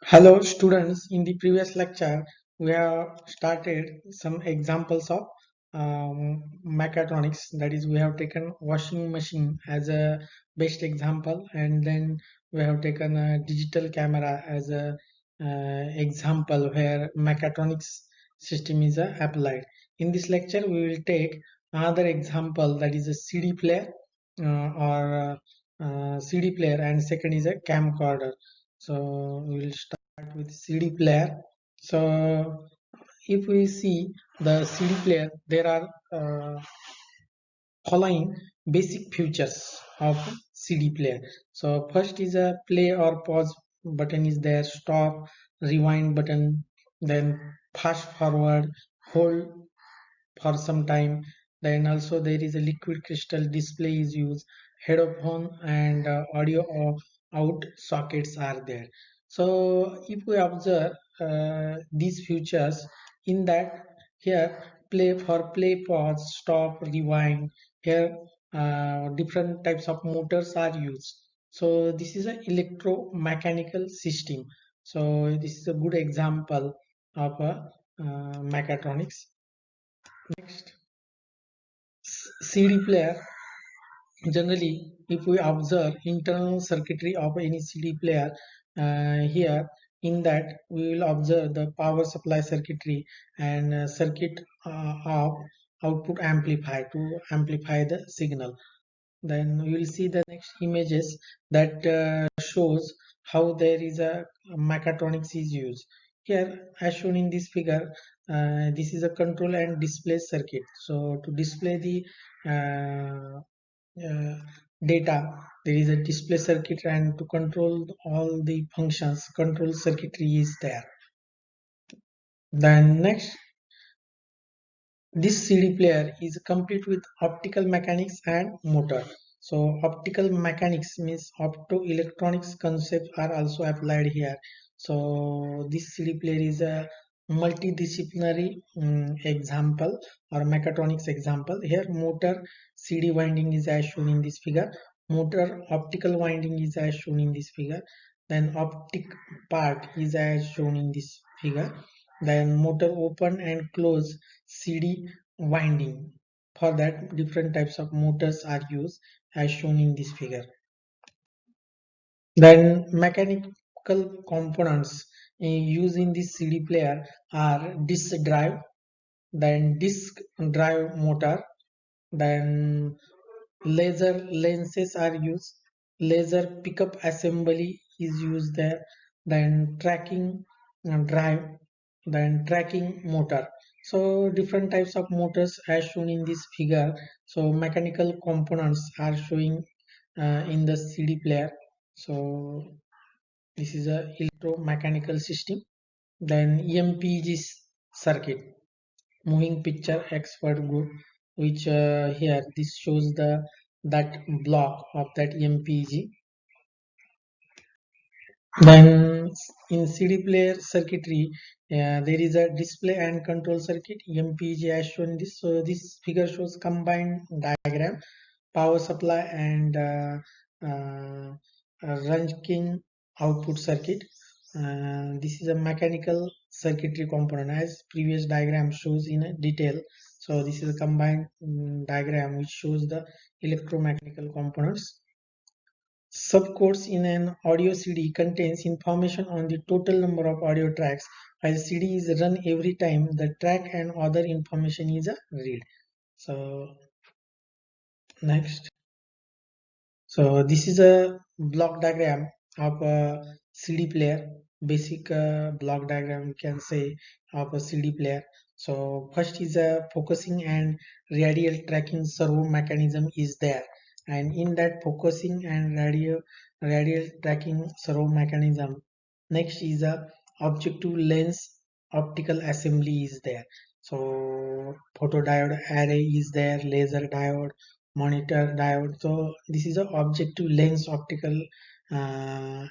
Hello students, in the previous lecture we have started some examples of mechatronics. That is, we have taken washing machine as a best example, and then we have taken a digital camera as a example where mechatronics system is applied. In this lecture we will take another example, that is a CD player or CD player, and second is a camcorder. So we will start with CD player. So if we see the CD player, there are following basic features of CD player. So first is a play or pause button is there, stop, rewind button, then fast forward, hold for some time. Then also there is a liquid crystal display is used, headphone and audio out sockets are there. So if we observe these features, in that here play for play, pause, stop, rewind, here different types of motors are used. So this is an electromechanical system. So this is a good example of a mechatronics. Next, CD player. Generally, if we observe internal circuitry of any CD player, here in that we will observe the power supply circuitry and circuit of output amplifier to amplify the signal. Then we will see the next images that shows how there is a mechatronics is used. Here, as shown in this figure, this is a control and display circuit. So to display the uh, data, there is a display circuit, and to control all the functions, control circuitry is there. Then next, this CD player is complete with optical mechanics and motor. So optical mechanics means optoelectronics concepts are also applied here. So this CD player is a multidisciplinary example or mechatronics example. Here motor CD winding is as shown in this figure. Motor optical winding is as shown in this figure. Then optic part is as shown in this figure. Then motor open and close CD winding. For that, different types of motors are used as shown in this figure. Then mechanical components used in this CD player are disk drive, then disk drive motor, then laser lenses are used, laser pickup assembly is used there, then tracking drive, then tracking motor. So different types of motors as shown in this figure. So mechanical components are showing in the CD player. So this is a electromechanical system. Then EMPG circuit, moving picture expert group, which here this shows the that block of that EMPG. Then in CD player circuitry, there is a display and control circuit, EMPG as shown this. So this figure shows combined diagram, power supply and Röntgen output circuit. This is a mechanical circuitry component as previous diagram shows in a detail. So this is a combined diagram which shows the electromechanical components. Subcodes in an audio CD contains information on the total number of audio tracks, while CD is run every time the track and other information is read. So next. So this is a block diagram of a CD player, basic block diagram you can say of a CD player. So first is a focusing and radial tracking servo mechanism is there, and in that focusing and radial tracking servo mechanism, next is a objective lens optical assembly is there. So photodiode array is there, laser diode, monitor diode. So this is a objective lens optical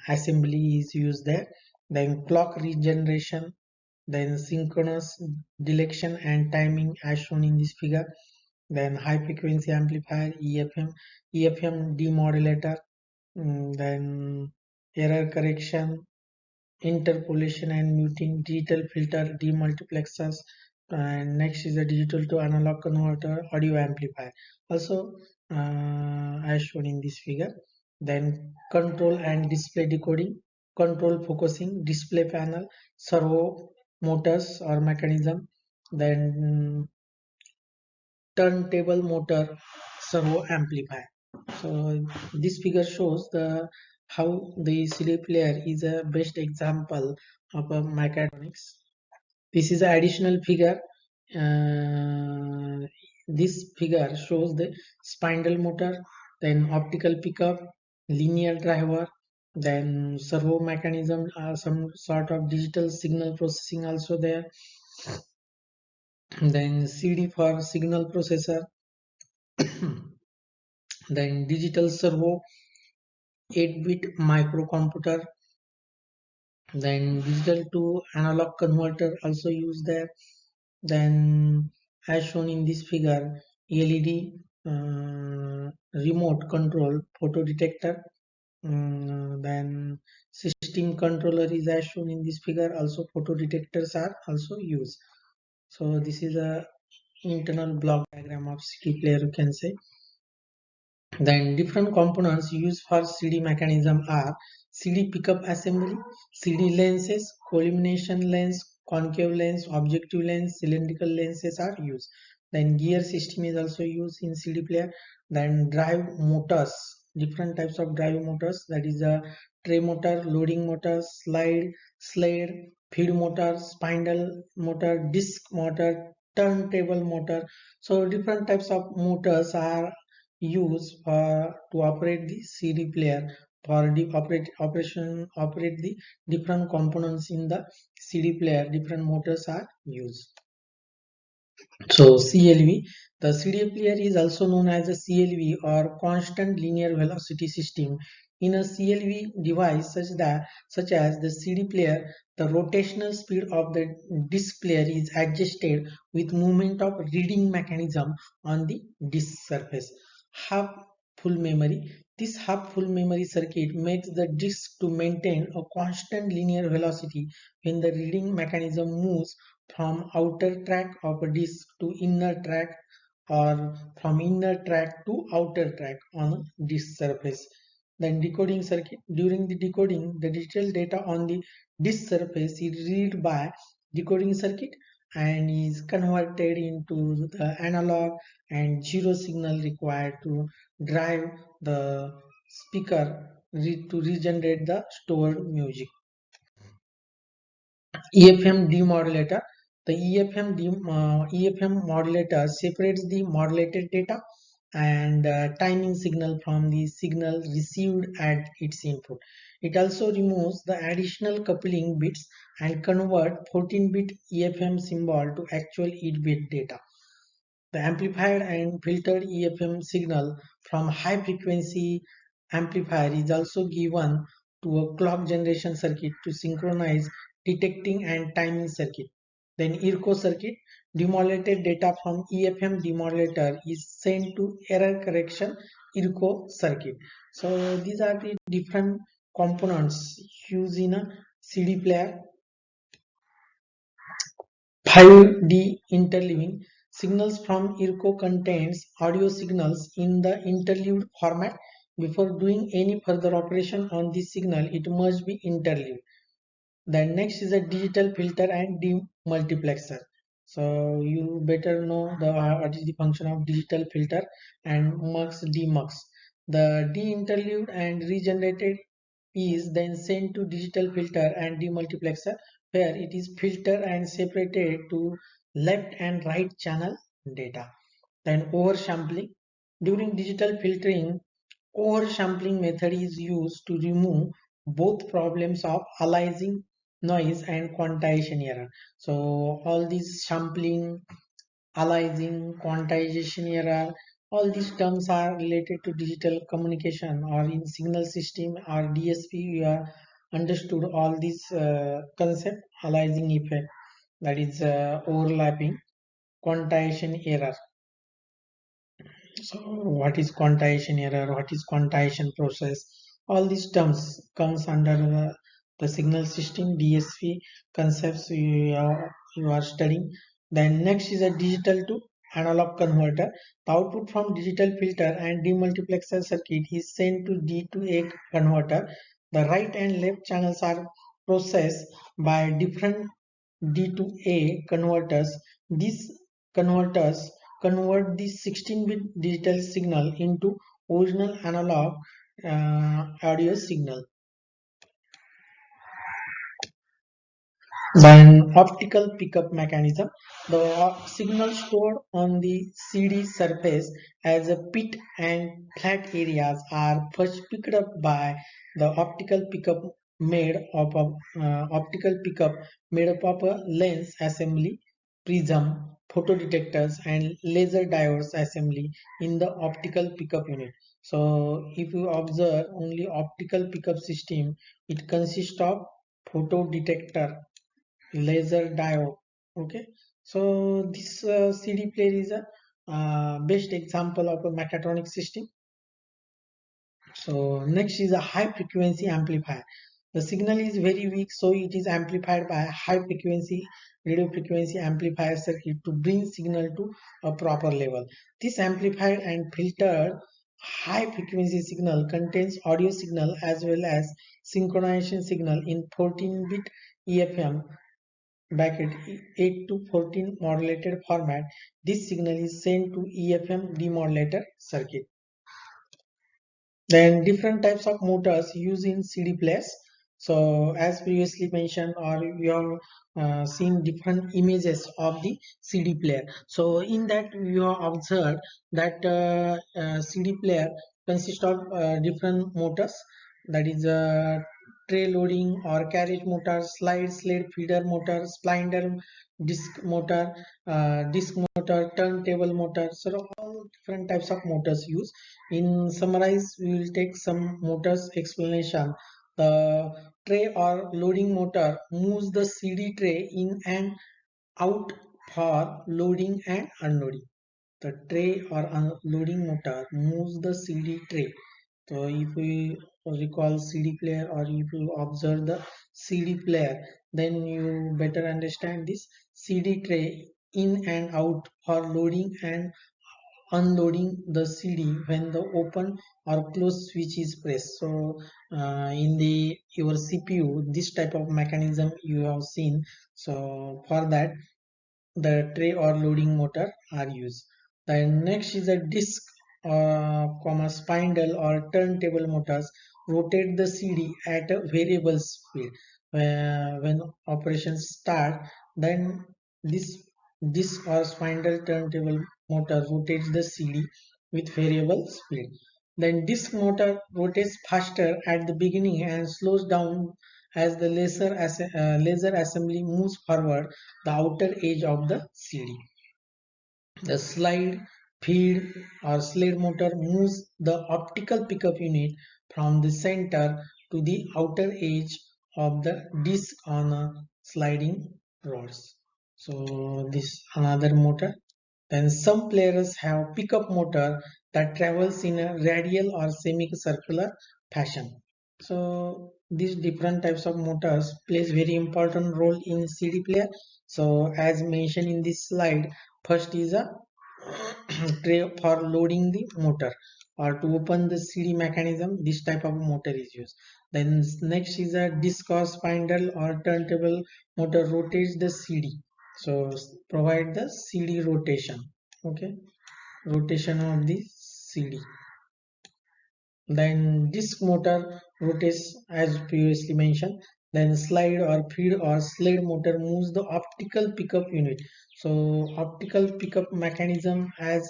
assembly is used there. Then clock regeneration, then synchronous direction and timing as shown in this figure. Then high frequency amplifier, EFM demodulator, then error correction, interpolation and muting, digital filter, demultiplexers, and next is the digital to analog converter, audio amplifier. Also, as shown in this figure. Then control and display decoding, control focusing, display panel, servo motors or mechanism, then turntable motor, servo amplifier. So this figure shows the how the CD player is a best example of a mechatronics. This is an additional figure. This figure shows the spindle motor, then optical pickup, linear driver, then servo mechanism, some sort of digital signal processing also there, then CD for signal processor, then digital servo, 8-bit microcomputer, then digital to analog converter also used there. Then as shown in this figure, LED remote control photo detector, then system controller is as shown in this figure. Also photo detectors are also used. So this is a internal block diagram of CD player, you can say. Then different components used for CD mechanism are CD pickup assembly, CD lenses, collimination lens, concave lens, objective lens, cylindrical lenses are used. Then gear system is also used in CD player. Then drive motors, different types of drive motors, that is a tray motor, loading motor, slide, feed motor, spindle motor, disc motor, turntable motor. So different types of motors are used to operate the CD player, for the operate the different components in the CD player. Different motors are used. So CLV, the CD player is also known as a CLV or constant linear velocity system. In a CLV device such as the CD player, the rotational speed of the disc player is adjusted with movement of reading mechanism on the disc surface. Half full memory. This half full memory circuit makes the disc to maintain a constant linear velocity when the reading mechanism moves from outer track of a disk to inner track, or from inner track to outer track on a disk surface. Then decoding circuit. During the decoding, the digital data on the disk surface is read by decoding circuit and is converted into the analog and zero signal required to drive the speaker to regenerate the stored music. EFM demodulator. The EFM modulator separates the modulated data and timing signal from the signal received at its input. It also removes the additional coupling bits and convert 14-bit EFM symbol to actual 8-bit data. The amplified and filtered EFM signal from high frequency amplifier is also given to a clock generation circuit to synchronize detecting and timing circuit. Then ERCO circuit, demodulated data from EFM demodulator is sent to error correction ERCO circuit. So these are the different components used in a CD player. 5D interleaving. Signals from ERCO contains audio signals in the interleaved format. Before doing any further operation on this signal, it must be interleaved. Then next is a digital filter and demultiplexer. So you better know what is the function of digital filter and mux demux. The de-interleaved and regenerated is then sent to digital filter and demultiplexer, where it is filtered and separated to left and right channel data. Then oversampling. During digital filtering, oversampling method is used to remove both problems of aliasing noise and quantization error. So all these sampling, aliasing, quantization error, all these terms are related to digital communication, or in signal system or DSP. We are understood all these concept, aliasing effect, that is overlapping, quantization error. So what is quantization error? What is quantization process? All these terms comes under the signal system DSP concepts you are studying. Then next is a digital to analog converter. The output from digital filter and demultiplexer circuit is sent to D to A converter. The right and left channels are processed by different D to A converters. These converters convert the 16-bit digital signal into original analog audio signal. Then optical pickup mechanism. The signal stored on the CD surface as a pit and flat areas are first picked up by the optical pickup made up of a lens assembly, prism, photodetectors, and laser diodes assembly in the optical pickup unit. So if you observe only optical pickup system, it consists of photodetector, laser diode. Okay, so this CD player is a best example of a mechatronic system. So next is a high frequency amplifier. The signal is very weak, so it is amplified by a high frequency radio frequency amplifier circuit to bring signal to a proper level. This amplified and filtered high frequency signal contains audio signal as well as synchronization signal in 14-bit EFM bracket 8 to 14 modulated format. This signal is sent to EFM demodulator circuit. Then different types of motors used in CD players. So as previously mentioned, or we have seen different images of the CD player. So in that we have observed that CD player consists of different motors, that is tray loading or carriage motor, sled feeder motor, splinder disc motor, turntable motor. So all different types of motors used. In summarize, we will take some motors explanation. The tray or loading motor moves the CD tray in and out for loading and unloading. The tray or unloading motor moves the CD tray. So if we recall CD player, or if you observe the CD player, then you better understand this CD tray in and out for loading and unloading the CD when the open or close switch is pressed. So in the your CPU, this type of mechanism you have seen. So for that, the tray or loading motor are used. Then next is a disc, spindle or turntable motors rotate the CD at a variable speed. When operations start, then this disc or spindle turntable motor rotates the CD with variable speed. Then disc motor rotates faster at the beginning and slows down as the laser assembly moves forward the outer edge of the CD. The slide, feed, or sled motor moves the optical pickup unit from the center to the outer edge of the disc on a sliding rods. So this another motor. Then some players have pickup motor that travels in a radial or semicircular fashion. So these different types of motors plays very important role in CD player. So as mentioned in this slide, first is a tray for loading the motor, or to open the CD mechanism, this type of motor is used. Then next is a disc or spindle or turntable motor rotates the CD. So provide the CD rotation. Okay, rotation of the CD. Then disc motor rotates as previously mentioned. Then slide or feed or sled motor moves the optical pickup unit. So optical pickup mechanism as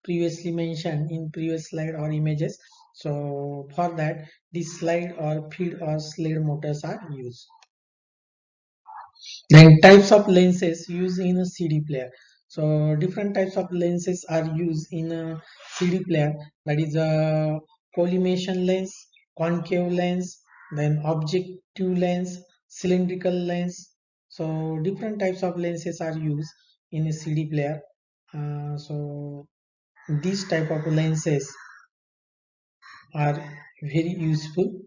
previously mentioned in previous slide or images. So for that, this slide or feed or sled motors are used. Then types of lenses used in a CD player. So different types of lenses are used in a CD player. That is a collimation lens, concave lens, then objective lens, cylindrical lens. So different types of lenses are used in a CD player. So these type of lenses are very useful.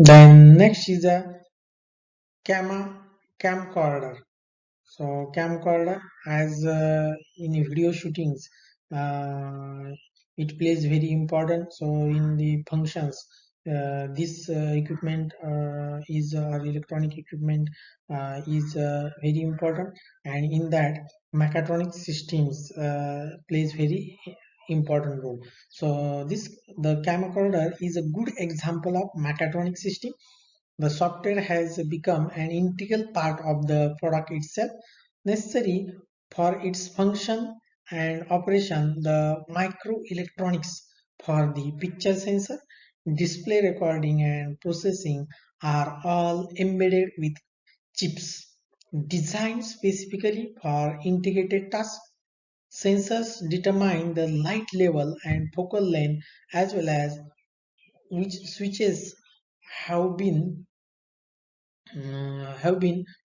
Then next is a cam camcorder. So camcorder, as in video shootings, uh, it plays very important. So in the functions, this equipment is or electronic equipment is very important, and in that mechatronic systems plays very important role. So this the camcorder is a good example of mechatronic system. The software has become an integral part of the product itself, necessary for its function and operation. The microelectronics for the picture sensor, display recording, and processing are all embedded with chips designed specifically for integrated tasks. Sensors determine the light level and focal length, as well as which switches have been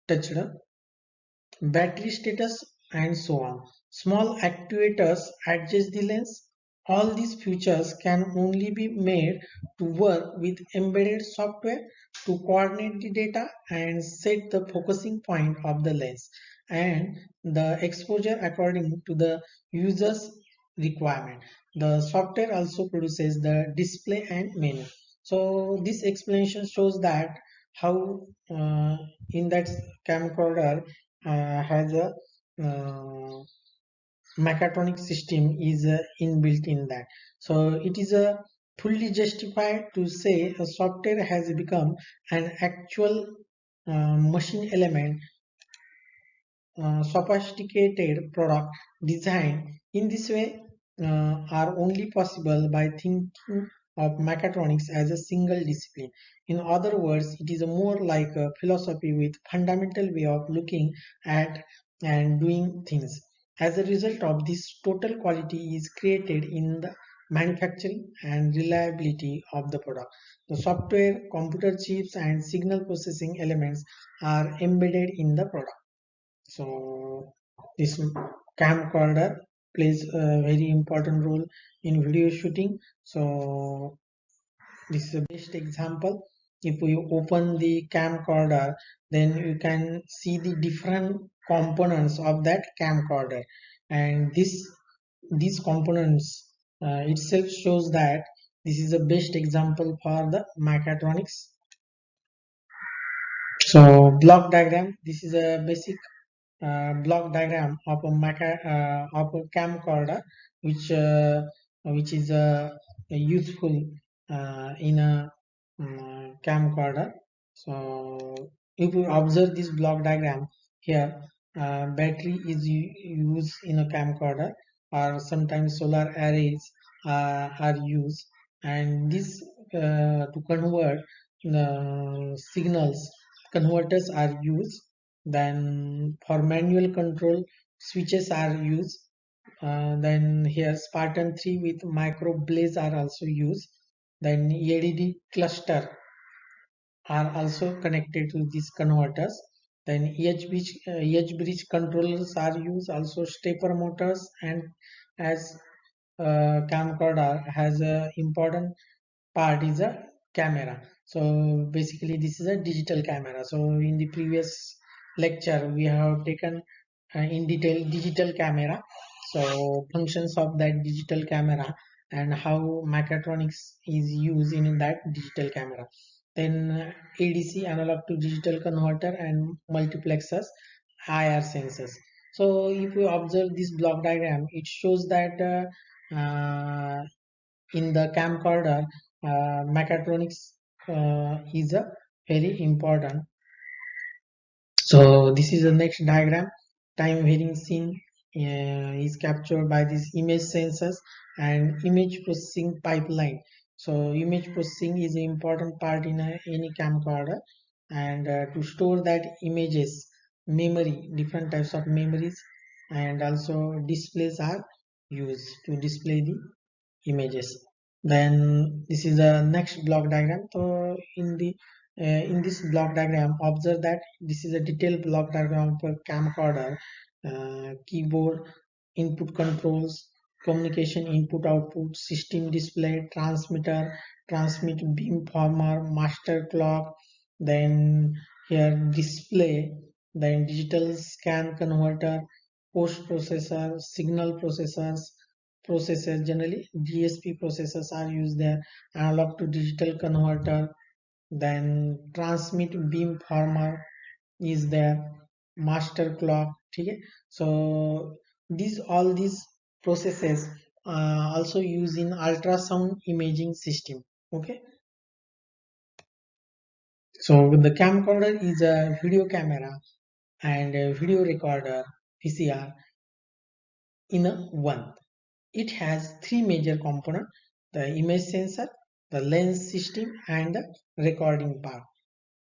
touched, battery status, and so on. Small actuators adjust the lens. All these features can only be made to work with embedded software to coordinate the data and set the focusing point of the lens and the exposure according to the user's requirement. The software also produces the display and menu. So this explanation shows that how in that camcorder has a mechatronic system is inbuilt in that. So it is fully justified to say a software has become an actual machine element, sophisticated product design. In this way are only possible by thinking of mechatronics as a single discipline. In other words, it is a more like a philosophy with fundamental way of looking at and doing things. As a result of this, total quality is created in the manufacturing and reliability of the product. The software, computer chips, and signal processing elements are embedded in the product. So this camcorder plays a very important role in video shooting. So this is the best example. If we open the camcorder, then you can see the different components of that camcorder, and these components itself shows that this is the best example for the mechatronics. So block diagram. This is a basic block diagram of a camcorder, which uh, which is useful in a camcorder. So if you observe this block diagram here, battery is used in a camcorder, or sometimes solar arrays are used, and this to convert the signals, converters are used. Then for manual control, switches are used. Then here Spartan 3 with micro blaze are also used. Then EADD cluster are also connected to these converters. Then EH bridge controllers are used, also stepper motors, and as camcorder has a important part is a camera. So basically this is a digital camera. So in the previous lecture we have taken in detail digital camera, so functions of that digital camera and how mechatronics is used in that digital camera. Then ADC, analog to digital converter, and multiplexers, IR sensors. So if you observe this block diagram, it shows that in the camcorder, mechatronics is a very important. So this is the next diagram. Time varying scene is captured by these image sensors and image processing pipeline. So image processing is an important part in any camcorder, and to store that images, memory, different types of memories, and also displays are used to display the images. Then this is the next block diagram. So in this block diagram, observe that this is a detailed block diagram for camcorder, keyboard, input controls, communication input output, system display, transmitter, transmit beamformer, master clock, then here display, then digital scan converter, post processor, signal processor, generally DSP processors are used there, analog to digital converter, then transmit beamformer is there, master clock. Okay, so these processes also used in ultrasound imaging system. Okay, so the camcorder is a video camera and a video recorder VCR in a one. It has three major components: the image sensor, the lens system, and the recording part.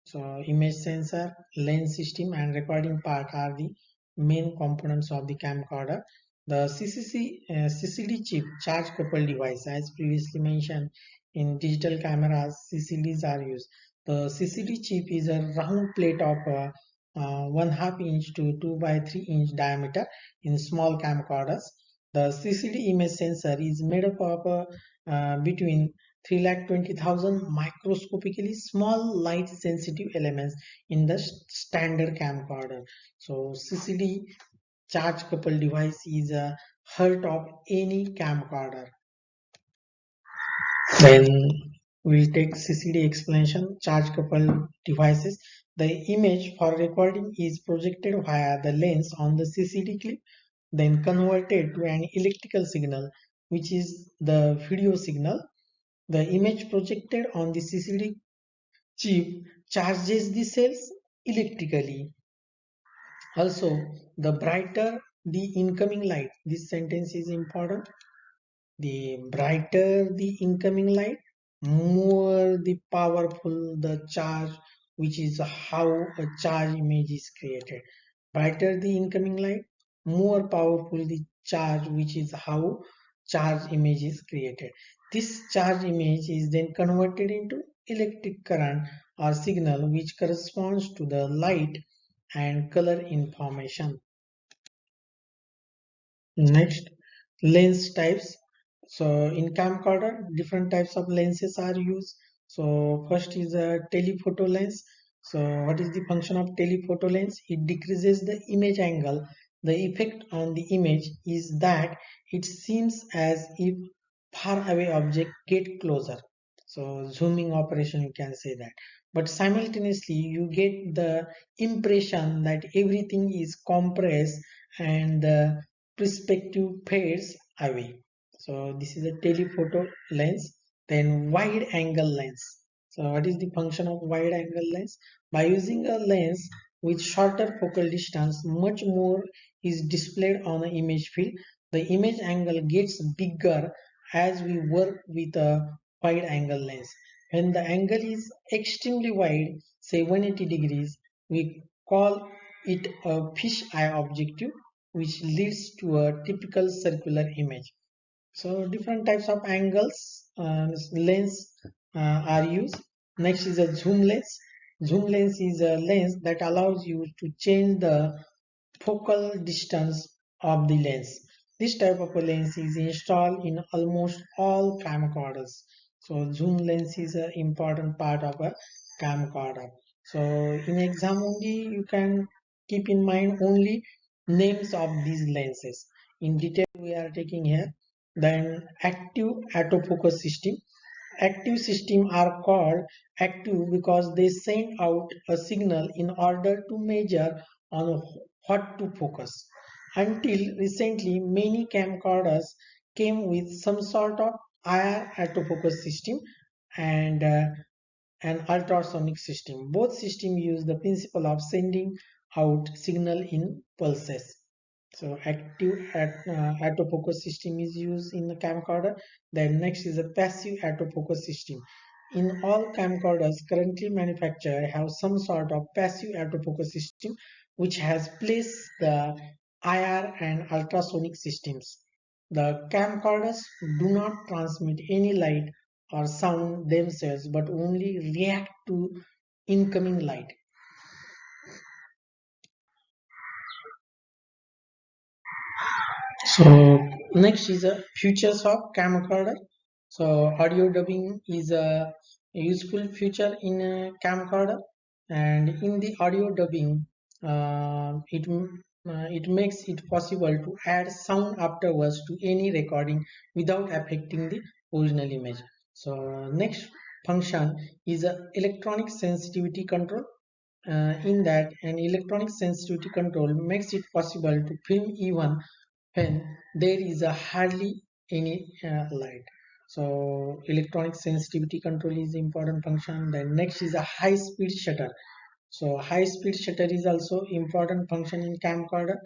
So image sensor, lens system, and recording part are the main components of the camcorder. The CCD chip, charge coupled device, as previously mentioned, in digital cameras CCDs are used. The CCD chip is a round plate of 1/2 inch to 2 by 3 inch diameter in small camcorders. The CCD image sensor is made up of between 320,000 microscopically small light sensitive elements in the standard camcorder. So CCD charge coupled device is a heart of any camcorder. Then we'll take CCD explanation. Charge coupled devices. The image for recording is projected via the lens on the CCD clip, then converted to an electrical signal, which is the video signal. The image projected on the CCD chip charges the cells electrically. Also, the brighter the incoming light, this sentence is important. The brighter the incoming light, more the powerful the charge, which is how a charge image is created. Brighter the incoming light, more powerful the charge, which is how charge image is created. This charge image is then converted into electric current or signal, which corresponds to the light and color information. Next, lens types. So in camcorder, different types of lenses are used. So first is a telephoto lens. So what is the function of telephoto lens? It decreases the image angle. The effect on the image is that it seems as if far away object get closer. So zooming operation, you can say that. But simultaneously you get the impression that everything is compressed and the perspective fades away. So this is a telephoto lens. Then wide angle lens. So what is the function of wide angle lens? By using a lens with shorter focal distance, much more is displayed on an image field. The image angle gets bigger as we work with a wide angle lens. When the angle is extremely wide, say 180 degrees, we call it a fish eye objective, which leads to a typical circular image. So different types of angles lens are used. Next is a zoom lens. Zoom lens is a lens that allows you to change the focal distance of the lens. This type of a lens is installed in almost all camcorders. So zoom lens is an important part of a camcorder. So in exam only you can keep in mind only names of these lenses. In detail we are taking here. Then active autofocus system. Active systems are called active because they send out a signal in order to measure on what to focus. Until recently, many camcorders came with some sort of IR autofocus system and an ultrasonic system. Both systems use the principle of sending out signal in pulses. So active autofocus system is used in the camcorder. Then next is a passive autofocus system. In all camcorders currently manufactured have some sort of passive autofocus system which has placed the IR and ultrasonic systems. The camcorders do not transmit any light or sound themselves but only react to incoming light. So next is a features of camcorder. So audio dubbing is a useful feature in a camcorder, and in the audio dubbing, it makes it possible to add sound afterwards to any recording without affecting the original image. So next function is a electronic sensitivity control. In that, an electronic sensitivity control makes it possible to film even when there is a hardly any light. So electronic sensitivity control is important function. Then next is a high speed shutter. So high speed shutter is also important function in camcorder.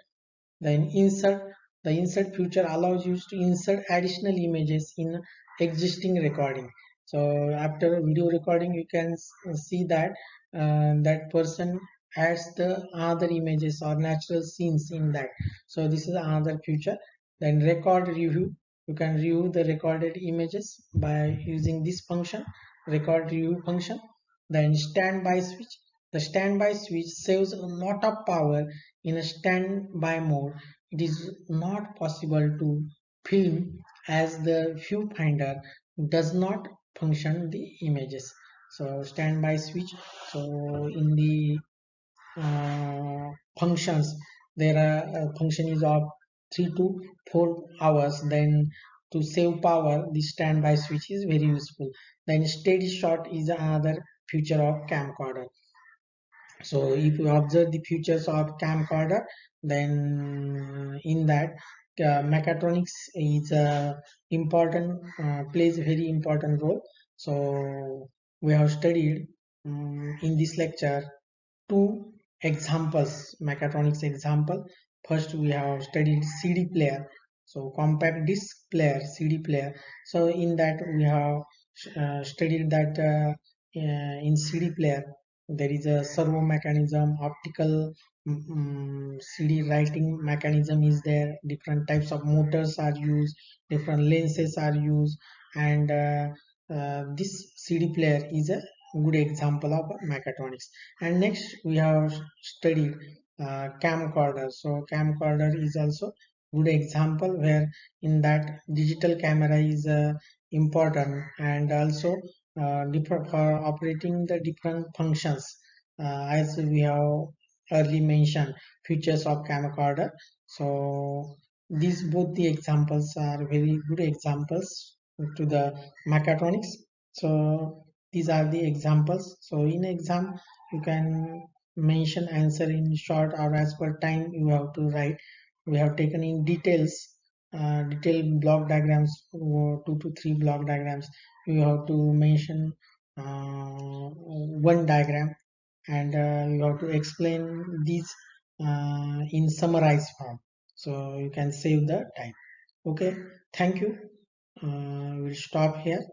Then the insert feature allows you to insert additional images in existing recording. So after video recording, you can see that that person adds the other images or natural scenes in that. So this is another feature. Then record review. You can review the recorded images by using this function, record review function. Then standby switch. The standby switch saves a lot of power in a standby mode. It is not possible to film as the viewfinder does not function the images. So standby switch. So in the functions, there are function is of 3 to 4 hours. Then to save power, the standby switch is very useful. Then steady shot is another feature of camcorder. So if you observe the features of camcorder, then in that mechatronics is important, plays a very important role. So we have studied in this lecture two examples, mechatronics example. First we have studied CD player, so compact disc player, CD player. So in that we have studied that in CD player there is a servo mechanism, optical CD writing mechanism is there, different types of motors are used, different lenses are used, and this CD player is a good example of mechatronics. And next we have studied camcorder. So camcorder is also good example where in that digital camera is important, and also different for operating the different functions, as we have early mentioned features of camcorder. So these both the examples are very good examples to the mechatronics. So these are the examples. So in exam you can mention answer in short or as per time you have to write. We have taken in details, detailed block diagrams, 2 to 3 block diagrams. You have to mention one diagram, and you have to explain these in summarized form, so you can save the time. Okay, thank you. We'll stop here.